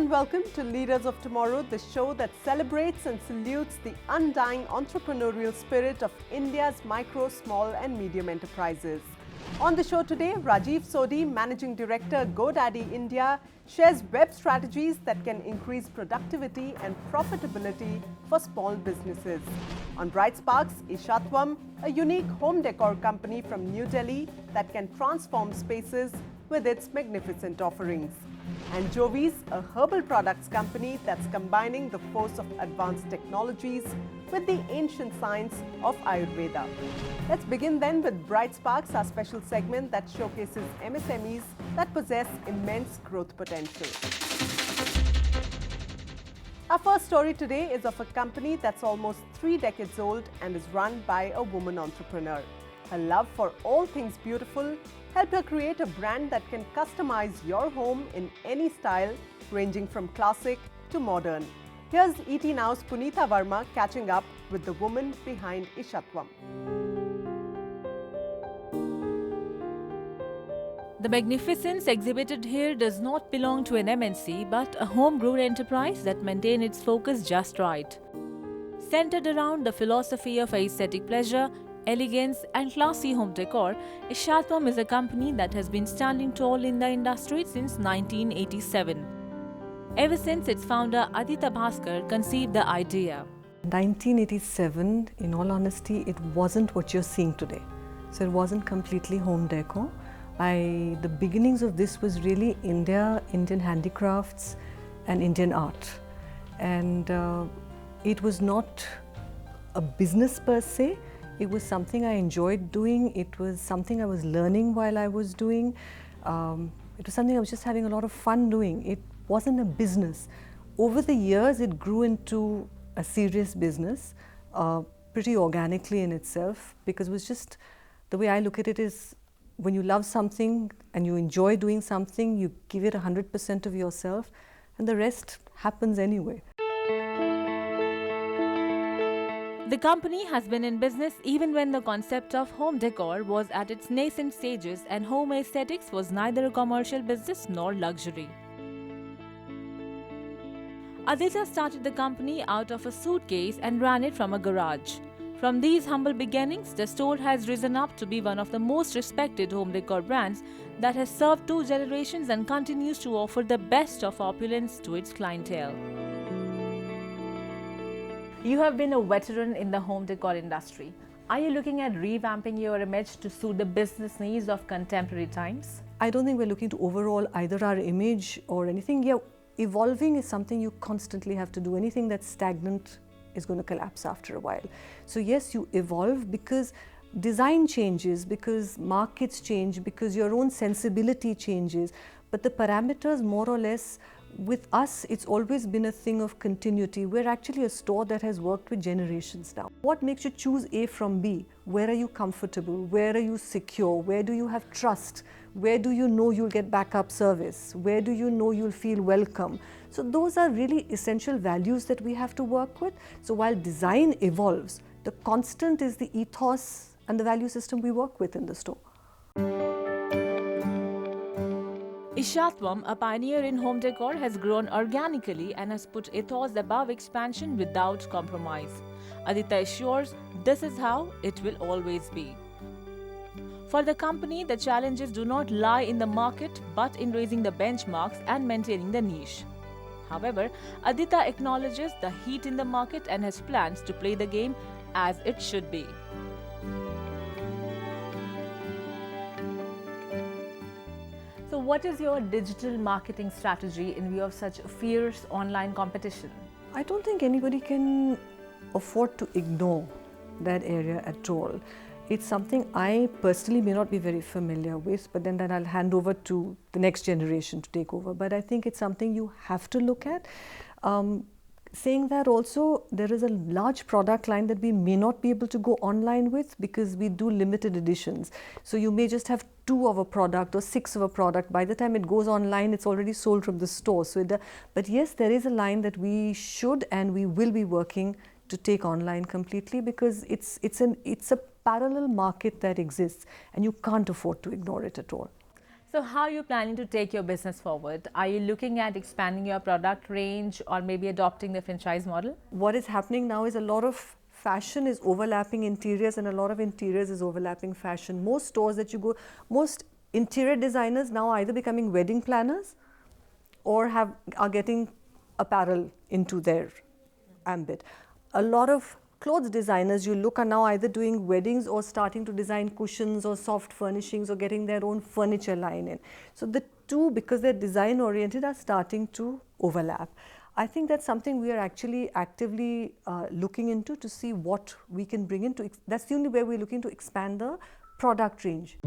and welcome to Leaders of Tomorrow, the show that celebrates and salutes the undying entrepreneurial spirit of India's micro, small and medium enterprises. On the show today, Rajiv Sodhi, Managing Director, GoDaddy India, shares web strategies that can increase productivity and profitability for small businesses. On Bright Sparks, Ishatwam, a unique home decor company from New Delhi that can transform spaces with its magnificent offerings. And Jovi's, a herbal products company that's combining the force of advanced technologies with the ancient science of Ayurveda. Let's begin then with Bright Sparks, our special segment that showcases MSMEs that possess immense growth potential. Our first story today is of a company that's almost 3 decades old and is run by a woman entrepreneur. Her love for all things beautiful helped her create a brand that can customize your home in any style, ranging from classic to modern. Here's ET Now's Punitha Verma catching up with the woman behind Ishatwam. The magnificence exhibited here does not belong to an MNC, but a homegrown enterprise that maintains its focus just right. Centered around the philosophy of aesthetic pleasure, elegance and classy home decor, Ishatwam is a company that has been standing tall in the industry since 1987. Ever since its founder Aditya Bhaskar conceived the idea. 1987, in all honesty, it wasn't what you're seeing today. So it wasn't completely home decor. The beginnings of this was really Indian handicrafts and Indian art. And it was not a business per se. It was something I enjoyed doing. It was something I was learning while I was doing. It was something I was just having a lot of fun doing. It wasn't a business. Over the years, it grew into a serious business, pretty organically in itself, because it was just, the way I look at it is, when you love something and you enjoy doing something, you give it 100% of yourself, and the rest happens anyway. The company has been in business even when the concept of home decor was at its nascent stages and home aesthetics was neither a commercial business nor luxury. Aditya started the company out of a suitcase and ran it from a garage. From these humble beginnings, the store has risen up to be one of the most respected home decor brands that has served 2 generations and continues to offer the best of opulence to its clientele. You have been a veteran in the home decor industry. Are you looking at revamping your image to suit the business needs of contemporary times? I don't think we're looking to overhaul either our image or anything. Yeah, evolving is something you constantly have to do. Anything that's stagnant is going to collapse after a while. So yes, you evolve because design changes, because markets change, because your own sensibility changes. But the parameters, more or less, with us, it's always been a thing of continuity. We're actually a store that has worked with generations now. What makes you choose A from B? Where are you comfortable? Where are you secure? Where do you have trust? Where do you know you'll get backup service? Where do you know you'll feel welcome? So those are really essential values that we have to work with. So while design evolves, the constant is the ethos and the value system we work with in the store. Ishatwam, a pioneer in home decor, has grown organically and has put ethos above expansion without compromise. Aditya assures this is how it will always be. For the company, the challenges do not lie in the market but in raising the benchmarks and maintaining the niche. However, Aditya acknowledges the heat in the market and has plans to play the game as it should be. So what is your digital marketing strategy in view of such fierce online competition? I don't think anybody can afford to ignore that area at all. It's something I personally may not be very familiar with, but then I'll hand over to the next generation to take over. But I think it's something you have to look at. Saying that also, there is a large product line that we may not be able to go online with because we do limited editions. So you may just have 2 of a product or 6 of a product. By the time it goes online, it's already sold from the store. But yes, there is a line that we should and we will be working to take online completely, because it's a parallel market that exists and you can't afford to ignore it at all. So how are you planning to take your business forward? Are you looking at expanding your product range or maybe adopting the franchise model? What is happening now is a lot of fashion is overlapping interiors and a lot of interiors is overlapping fashion. Most stores that you go, most interior designers now are either becoming wedding planners or are getting apparel into their ambit. A lot of clothes designers you look are now either doing weddings or starting to design cushions or soft furnishings or getting their own furniture line in. So the two, because they're design oriented, are starting to overlap. I think that's something we are actually actively looking into to see what we can bring into. That's the only way we're looking to expand the product range.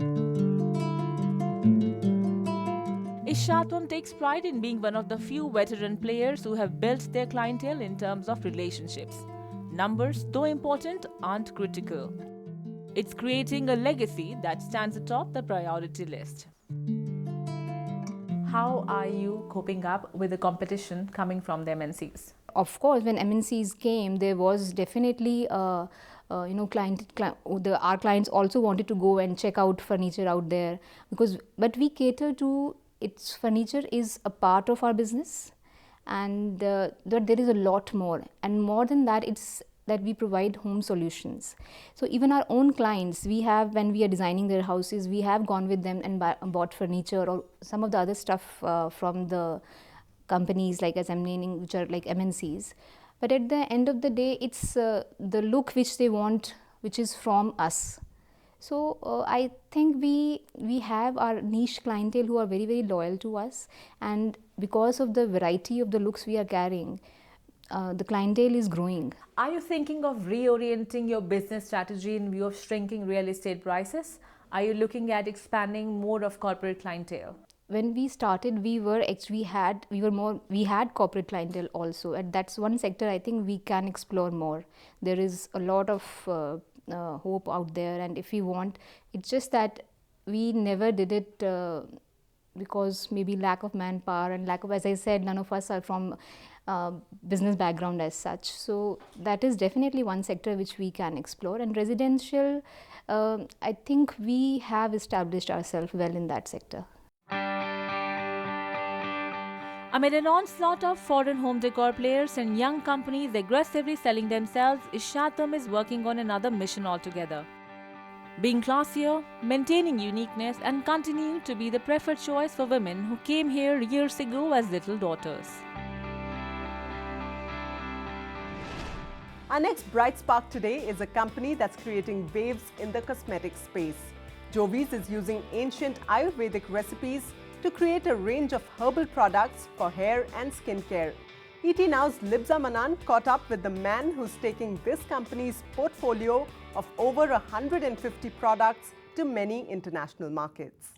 Ishatwam takes pride in being one of the few veteran players who have built their clientele in terms of relationships. Numbers, though important, aren't critical. It's creating a legacy that stands atop the priority list. How are you coping up with the competition coming from the MNCs? Of course, when MNCs came, there was definitely our clients also wanted to go and check out furniture out there, but we cater to its furniture is a part of our business, and there is a lot more, and more than that, it's that we provide home solutions. So even our own clients, we have, when we are designing their houses, we have gone with them and bought furniture or some of the other stuff from the companies, like as I'm naming, which are like MNCs. But at the end of the day, it's the look which they want, which is from us. So I think we have our niche clientele who are very, very loyal to us, and because of the variety of the looks we are carrying, the clientele is growing. Are you thinking of reorienting your business strategy in view of shrinking real estate prices? Are you looking at expanding more of corporate clientele? When we started, we had corporate clientele also, and that's one sector I think we can explore more. There is a lot of hope out there, and if we want, it's just that we never did it because maybe lack of manpower and lack of, as I said, none of us are from business background as such. So that is definitely one sector which we can explore, and residential, I think we have established ourselves well in that sector. Amid an onslaught of foreign home decor players and young companies aggressively selling themselves, Ishatwam is working on another mission altogether. Being classier, maintaining uniqueness, and continuing to be the preferred choice for women who came here years ago as little daughters. Our next bright spark today is a company that's creating waves in the cosmetic space. Jovies is using ancient Ayurvedic recipes to create a range of herbal products for hair and skincare. ET Now's Libza Manan caught up with the man who's taking this company's portfolio of over 150 products to many international markets.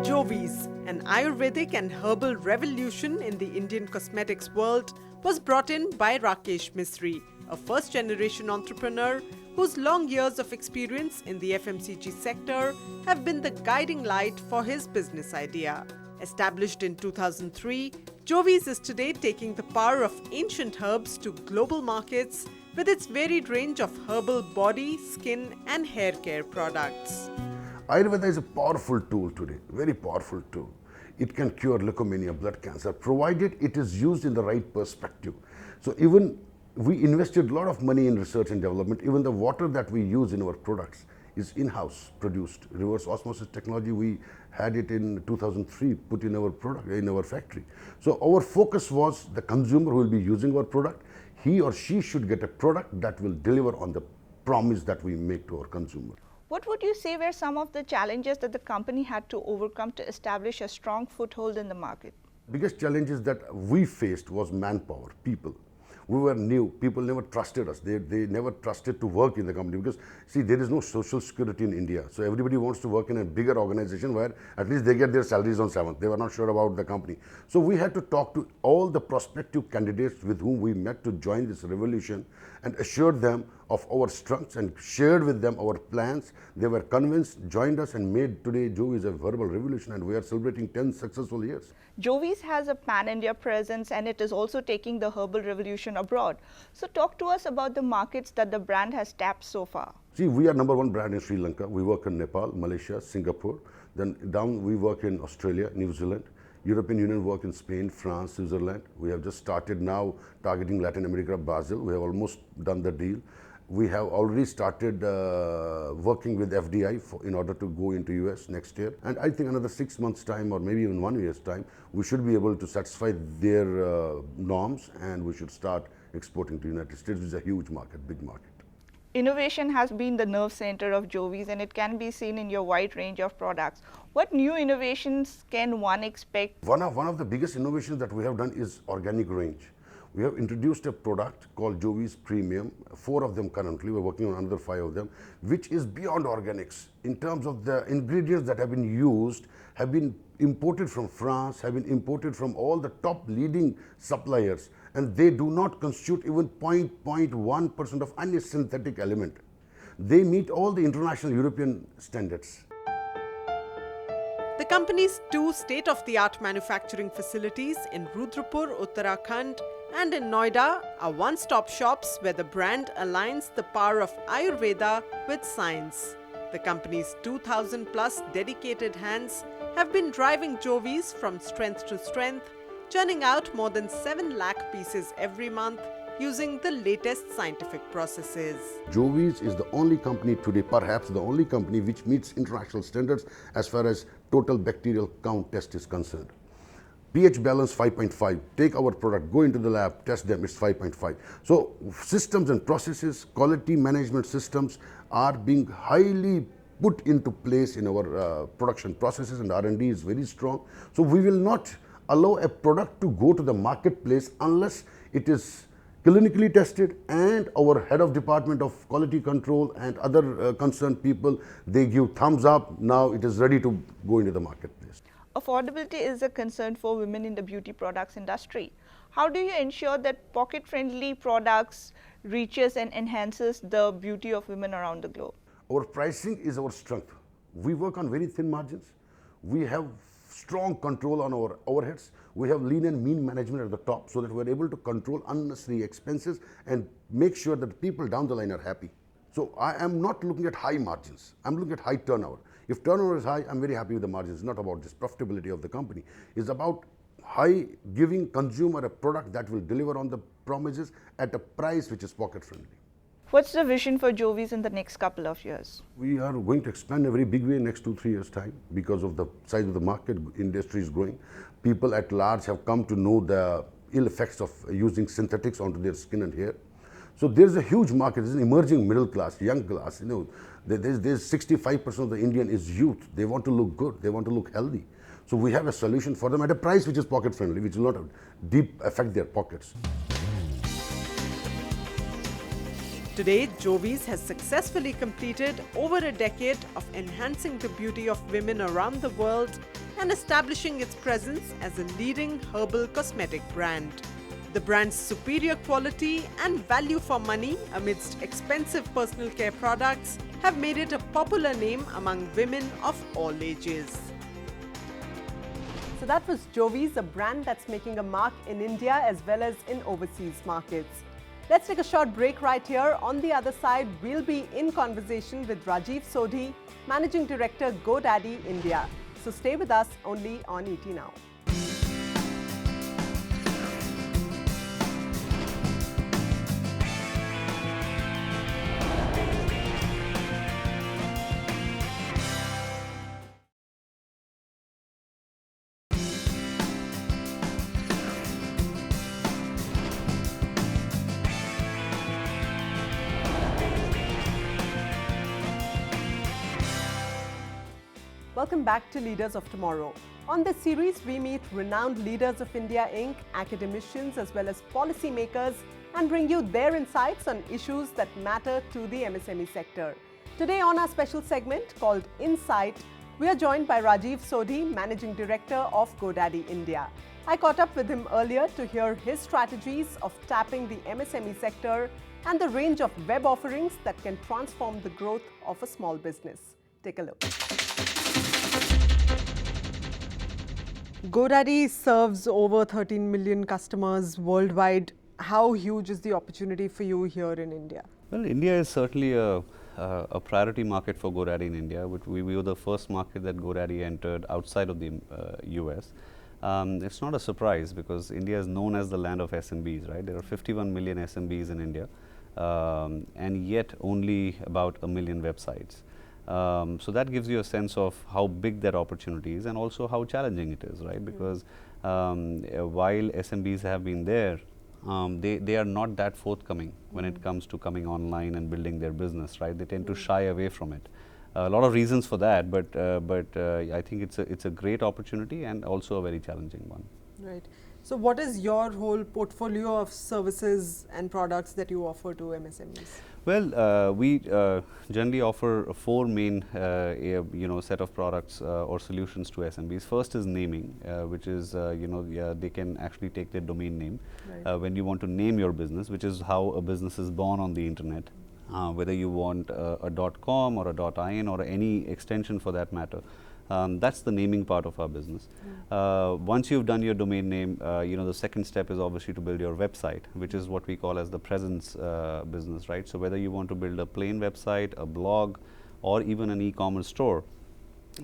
Jovies, an Ayurvedic and herbal revolution in the Indian cosmetics world, was brought in by Rakesh Misri, a first-generation entrepreneur whose long years of experience in the FMCG sector have been the guiding light for his business idea. Established in 2003, Jovies is today taking the power of ancient herbs to global markets with its varied range of herbal body, skin and hair care products. Ayurveda is a powerful tool today, very powerful tool. It can cure leukemia, blood cancer, provided it is used in the right perspective. So even we invested a lot of money in research and development. Even the water that we use in our products is in-house produced. Reverse osmosis technology, we had it in 2003, put in our product, in our factory. So our focus was the consumer who will be using our product, he or she should get a product that will deliver on the promise that we make to our consumer. What would you say were some of the challenges that the company had to overcome to establish a strong foothold in the market? Biggest challenges that we faced was manpower, people. We were new, people never trusted us, they never trusted to work in the company because, see, there is no social security in India. So everybody wants to work in a bigger organization where at least they get their salaries on 7th. They were not sure about the company. So we had to talk to all the prospective candidates with whom we met to join this revolution and assure them of our strengths and shared with them our plans. They were convinced, joined us, and made today Jovi's a verbal revolution, and we are celebrating 10 successful years. Jovi's has a pan-India presence and it is also taking the herbal revolution abroad. So talk to us about the markets that the brand has tapped so far. See, we are number one brand in Sri Lanka. We work in Nepal, Malaysia, Singapore. Then down we work in Australia, New Zealand. European Union work in Spain, France, Switzerland. We have just started now targeting Latin America, Brazil. We have almost done the deal. We have already started working with FDI in order to go into US next year. And I think another 6 months time or maybe even 1 year's time, we should be able to satisfy their norms and we should start exporting to United States, which is a huge market, big market. Innovation has been the nerve center of Jovi's and it can be seen in your wide range of products. What new innovations can one expect? One of the biggest innovations that we have done is organic range. We have introduced a product called Jovi's Premium, 4 of them currently, we're working on another 5 of them, which is beyond organics. In terms of the ingredients that have been used, have been imported from France, have been imported from all the top leading suppliers, and they do not constitute even 0.1% of any synthetic element. They meet all the international European standards. The company's 2 state-of-the-art manufacturing facilities in Rudrapur, Uttarakhand, and in Noida are one-stop shops where the brand aligns the power of Ayurveda with science. The company's 2,000 plus dedicated hands have been driving Jovi's from strength to strength, churning out more than 7 lakh pieces every month using the latest scientific processes. Jovi's is the only company today, perhaps the only company which meets international standards as far as total bacterial count test is concerned. pH balance 5.5, take our product, go into the lab, test them, it's 5.5. So systems and processes, quality management systems are being highly put into place in our production processes, and R&D is very strong. So we will not allow a product to go to the marketplace unless it is clinically tested, and our head of department of quality control and other concerned people, they give thumbs up, now it is ready to go into the marketplace. Affordability is a concern for women in the beauty products industry. How do you ensure that pocket-friendly products reaches and enhances the beauty of women around the globe? Our pricing is our strength. We work on very thin margins. We have strong control on our overheads. We have lean and mean management at the top so that we're able to control unnecessary expenses and make sure that people down the line are happy. So I am not looking at high margins. I'm looking at high turnover. If turnover is high, I'm very happy with the margins. It's not about just profitability of the company. It's about high giving consumer a product that will deliver on the promises at a price which is pocket friendly. What's the vision for Jovi's in the next couple of years? We are going to expand in a very big way in the next 2-3 years' time because of the size of the market. Industry is growing. People at large have come to know the ill effects of using synthetics onto their skin and hair. So there's a huge market. There's an emerging middle class, young class. You know, there's 65% of the Indian is youth. They want to look good. They want to look healthy. So we have a solution for them at a price which is pocket friendly, which will not deep affect their pockets. Today, Jovi's has successfully completed over a decade of enhancing the beauty of women around the world and establishing its presence as a leading herbal cosmetic brand. The brand's superior quality and value for money amidst expensive personal care products have made it a popular name among women of all ages. So that was Jovi's, a brand that's making a mark in India as well as in overseas markets. Let's take a short break right here. On the other side, we'll be in conversation with Rajiv Sodhi, Managing Director, GoDaddy India. So stay with us only on ET Now. Welcome back to Leaders of Tomorrow. On this series, we meet renowned leaders of India Inc., academicians as well as policymakers, and bring you their insights on issues that matter to the MSME sector. Today on our special segment called Insight, we are joined by Rajiv Sodhi, Managing Director of GoDaddy India. I caught up with him earlier to hear his strategies of tapping the MSME sector and the range of web offerings that can transform the growth of a small business. Take a look. GoDaddy serves over 13 million customers worldwide. How huge is the opportunity for you here in India? Well, India is certainly a priority market for GoDaddy in India. We were the first market that GoDaddy entered outside of the US. It's not a surprise because India is known as the land of SMBs, right? There are 51 million SMBs in India, and yet only about 1 million websites. So that gives you a sense of how big that opportunity is and also how challenging it is, right? Because while SMBs have been there, they are not that forthcoming when it comes to coming online and building their business, right? They tend to shy away from it. A lot of reasons for that, but I think it's a great opportunity and also a very challenging one. Right. So what is your whole portfolio of services and products that you offer to MSMEs? Well, we generally offer 4 main set of products or solutions to SMBs. First is naming, which is they can actually take their domain name when you want to name your business, which is how a business is born on the internet. Whether you want a .com or a .in or any extension for that matter. That's the naming part of our business. Once you've done your domain name, the second step is obviously to build your website, which is what we call as the presence business, right? So whether you want to build a plain website, a blog, or even an e-commerce store,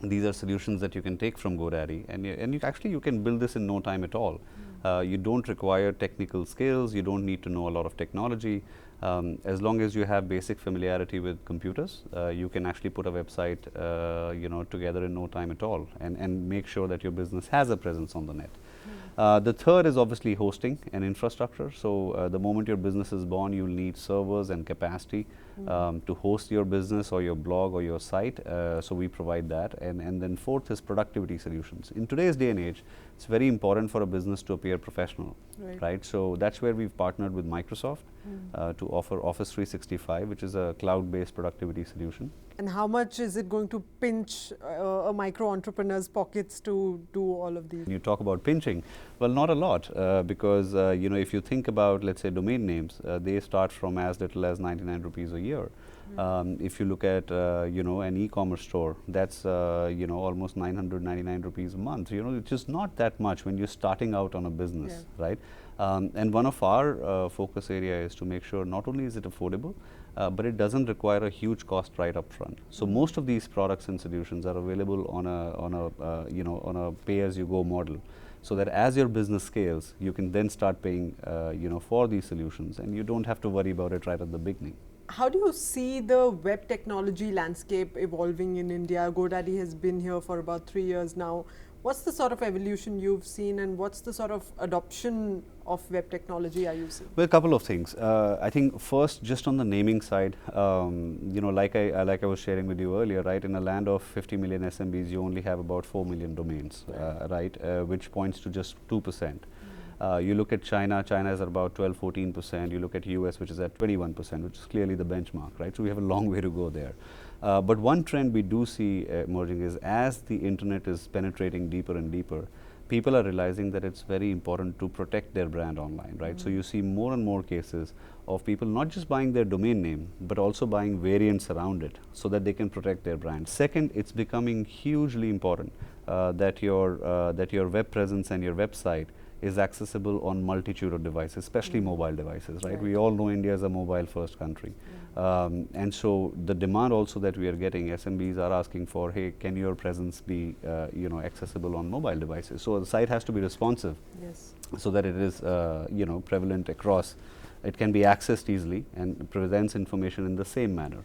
these are solutions that you can take from GoDaddy, and you can build this in no time at all. You don't require technical skills, you don't need to know a lot of technology. As long as you have basic familiarity with computers, you can actually put a website together in no time at all and make sure that your business has a presence on the net. The third is obviously hosting and infrastructure. So the moment your business is born, you'll need servers and capacity to host your business or your blog or your site. So we provide that. And then fourth is productivity solutions. In today's day and age, it's very important for a business to appear professional, right? So that's where we've partnered with Microsoft to offer Office 365, which is a cloud-based productivity solution. And how much is it going to pinch a micro entrepreneur's pockets to do all of these? You talk about pinching. Well, not a lot, because if you think about, let's say, domain names, they start from as little as 99 rupees a year. If you look at an e-commerce store, that's almost 999 rupees a month. Which is not that much when you're starting out on a business, right? And one of our focus area is to make sure not only is it affordable, but it doesn't require a huge cost right up front. So most of these products and solutions are available on a pay-as-you-go model, so that as your business scales, you can then start paying for these solutions, and you don't have to worry about it right at the beginning. How do you see the web technology landscape evolving in India? GoDaddy has been here for about 3 years now. What's the sort of evolution you've seen, and what's the sort of adoption of web technology are you seeing? Well, a couple of things. I think first, just on the naming side, like I was sharing with you earlier, right? In a land of 50 million SMBs, you only have about 4 million domains, right? Which points to just 2%. You look at China is at about 12-14%. You look at US, which is at 21%, which is clearly the benchmark, right? So we have a long way to go there. But one trend we do see emerging is as the internet is penetrating deeper and deeper, people are realizing that it's very important to protect their brand online, right? So you see more and more cases of people not just buying their domain name, but also buying variants around it so that they can protect their brand. Second, it's becoming hugely important that your web presence and your website is accessible on multitude of devices, especially mobile devices, right? We all know India is a mobile-first country. And so the demand also that we are getting, SMBs are asking for, hey, can your presence be accessible on mobile devices? So the site has to be responsive, so that it is prevalent across. It can be accessed easily and presents information in the same manner,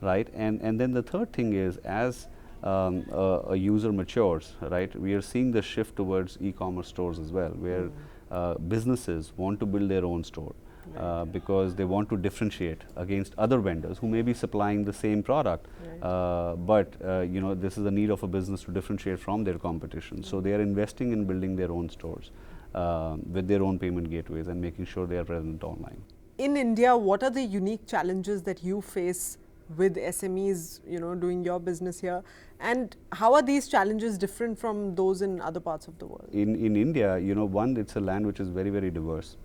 right? And then the third thing is, as a user matures, right, we are seeing the shift towards e-commerce stores as well, where businesses want to build their own store because they want to differentiate against other vendors who may be supplying the same product, but this is the need of a business to differentiate from their competition. So they are investing in building their own stores with their own payment gateways and making sure they are present online. In India, what are the unique challenges that you face with SMEs, you know, doing your business here? And how are these challenges different from those in other parts of the world? In India, you know, one, it's a land which is very, very diverse.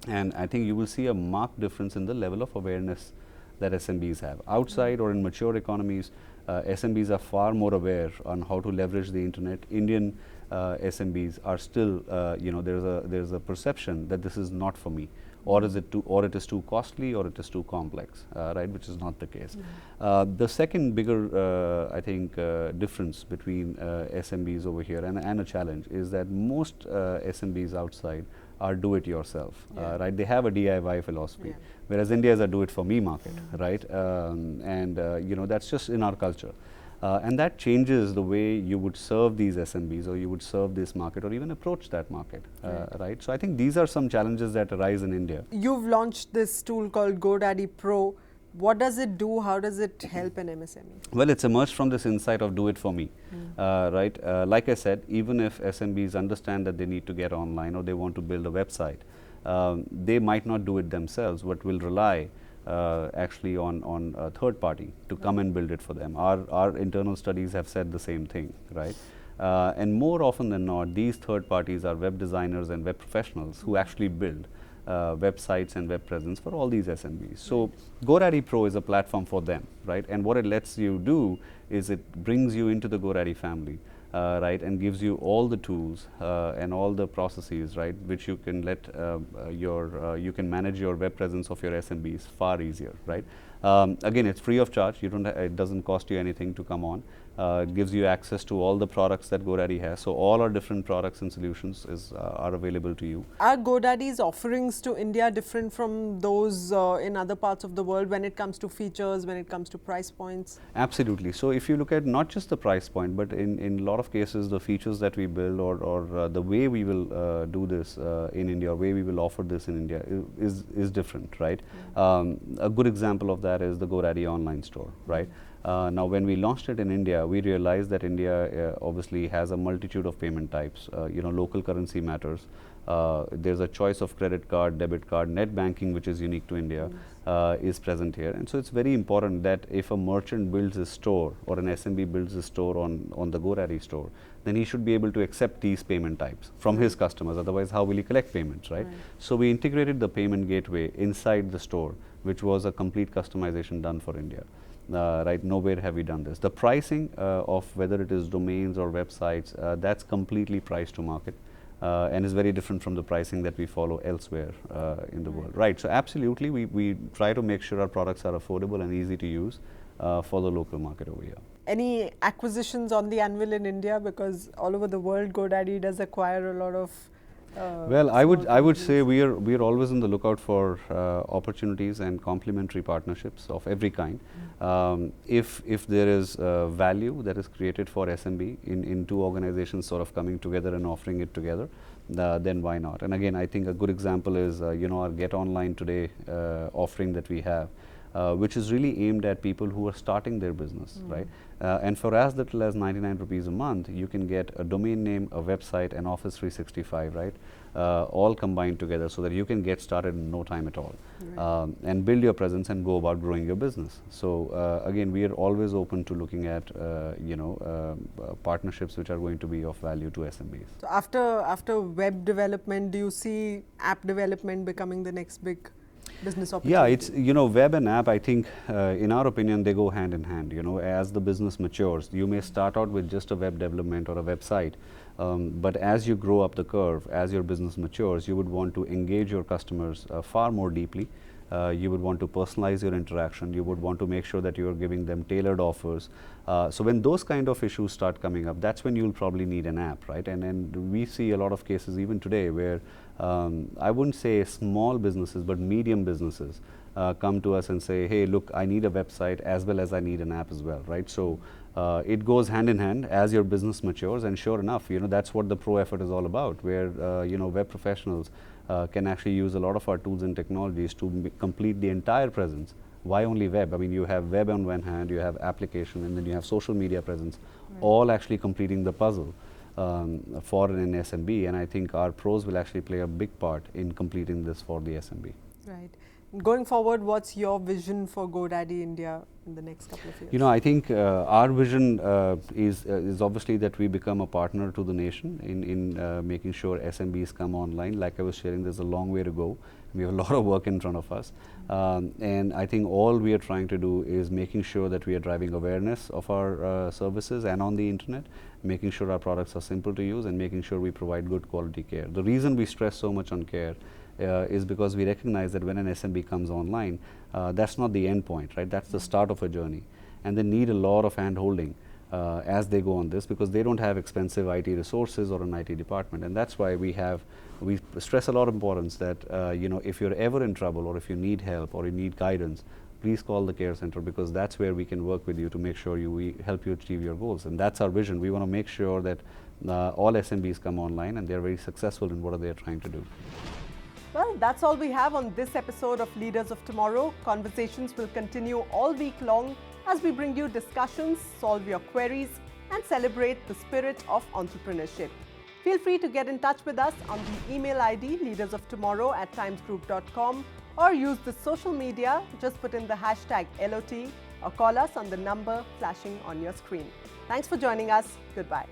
And I think you will see a marked difference in the level of awareness that SMBs have. Outside or in mature economies, SMBs are far more aware on how to leverage the internet. Indian SMBs are still, you know, there's a perception that this is not for me, or it is too costly, or it is too complex, right? Which is not the case. The second bigger, I think, difference between SMBs over here and a challenge is that most SMBs outside are do-it-yourself, right? They have a DIY philosophy, whereas India is a do-it-for-me market, right? You know, that's just in our culture. And that changes the way you would serve these SMBs, or you would serve this market, or even approach that market, right? So I think these are some challenges that arise in India. You've launched this tool called GoDaddy Pro. What does it do? How does it help an MSME? Well, it's emerged from this insight of do it for me, right? Like I said, even if SMBs understand that they need to get online, or they want to build a website, they might not do it themselves, but will rely actually on a third party to come and build it for them. Our internal studies have said the same thing, right? And more often than not, these third parties are web designers and web professionals who actually build websites and web presence for all these SMBs. So GoDaddy Pro is a platform for them, right? And what it lets you do is it brings you into the GoDaddy family, right, and gives you all the tools and all the processes, right, which you can let you can manage your web presence of your SMBs far easier, right? Again, it's free of charge. You don't. It doesn't cost you anything to come on. Gives you access to all the products that GoDaddy has. So all our different products and solutions are available to you. Are GoDaddy's offerings to India different from those in other parts of the world when it comes to features, when it comes to price points? Absolutely. So if you look at not just the price point, but in a lot of cases, the features that we build, or the way we will do this in India, or way we will offer this in India is different, right? A good example of that is the GoDaddy online store, right? Now, when we launched it in India, we realized that India obviously has a multitude of payment types. You know, local currency matters. There's a choice of credit card, debit card, net banking, which is unique to India, is present here. And so it's very important that if a merchant builds a store, or an SMB builds a store on the GoDaddy store, then he should be able to accept these payment types from his customers. Otherwise, how will he collect payments, right? So we integrated the payment gateway inside the store, which was a complete customization done for India. Right, nowhere have we done this. The pricing of whether it is domains or websites, that's completely priced to market, and is very different from the pricing that we follow elsewhere in the world. Right, so absolutely we try to make sure our products are affordable and easy to use for the local market over here. Any acquisitions on the anvil in India? Because all over the world, GoDaddy does acquire a lot of well, I would say we are always on the lookout for opportunities and complementary partnerships of every kind. If there is value that is created for SMB in two organizations sort of coming together and offering it together, then why not? And again, I think a good example is you know, our Get Online Today offering that we have, which is really aimed at people who are starting their business, right? And for as little as 99 rupees a month, you can get a domain name, a website, and Office 365, right? All combined together, so that you can get started in no time at all, and build your presence and go about growing your business. So again, we are always open to looking at you know, partnerships which are going to be of value to SMBs. So after web development, do you see app development becoming the next big business opportunity? Yeah, it's, you know, web and app, I think in our opinion they go hand in hand. You know, as the business matures, you may start out with just a web development or a website, but as you grow up the curve, as your business matures, you would want to engage your customers far more deeply. You would want to personalize your interaction. You would want to make sure that you are giving them tailored offers. So when those kind of issues start coming up, that's when you'll probably need an app, right? And we see a lot of cases even today where I wouldn't say small businesses, but medium businesses come to us and say, hey, look, I need a website as well as I need an app as well, right? So it goes hand in hand as your business matures, and sure enough, you know, that's what the pro effort is all about, where you know, web professionals can actually use a lot of our tools and technologies to complete the entire presence. Why only web? I mean, you have web on one hand, you have application, and then you have social media presence, all actually completing the puzzle for an SMB. And I think our pros will actually play a big part in completing this for the SMB. Right. Going forward, what's your vision for GoDaddy India in the next couple of years? You know, I think our vision is obviously that we become a partner to the nation in making sure SMBs come online. Like I was sharing, there's a long way to go. We have a lot of work in front of us. And I think all we are trying to do is making sure that we are driving awareness of our services and on the internet, making sure our products are simple to use, and making sure we provide good quality care. The reason we stress so much on care is because we recognize that when an SMB comes online, that's not the end point, right? That's the start of a journey. And they need a lot of hand-holding as they go on this, because they don't have expensive IT resources or an IT department. And that's why we stress a lot of importance that, you know, if you're ever in trouble, or if you need help, or you need guidance, please call the care center, because that's where we can work with you to make sure we help you achieve your goals. And that's our vision. We want to make sure that all SMBs come online and they're very successful in what they're trying to do. Well, that's all we have on this episode of Leaders of Tomorrow. Conversations will continue all week long as we bring you discussions, solve your queries, and celebrate the spirit of entrepreneurship. Feel free to get in touch with us on the email ID leadersoftomorrow@timesgroup.com, or use the social media. Just put in the hashtag LOT or call us on the number flashing on your screen. Thanks for joining us. Goodbye.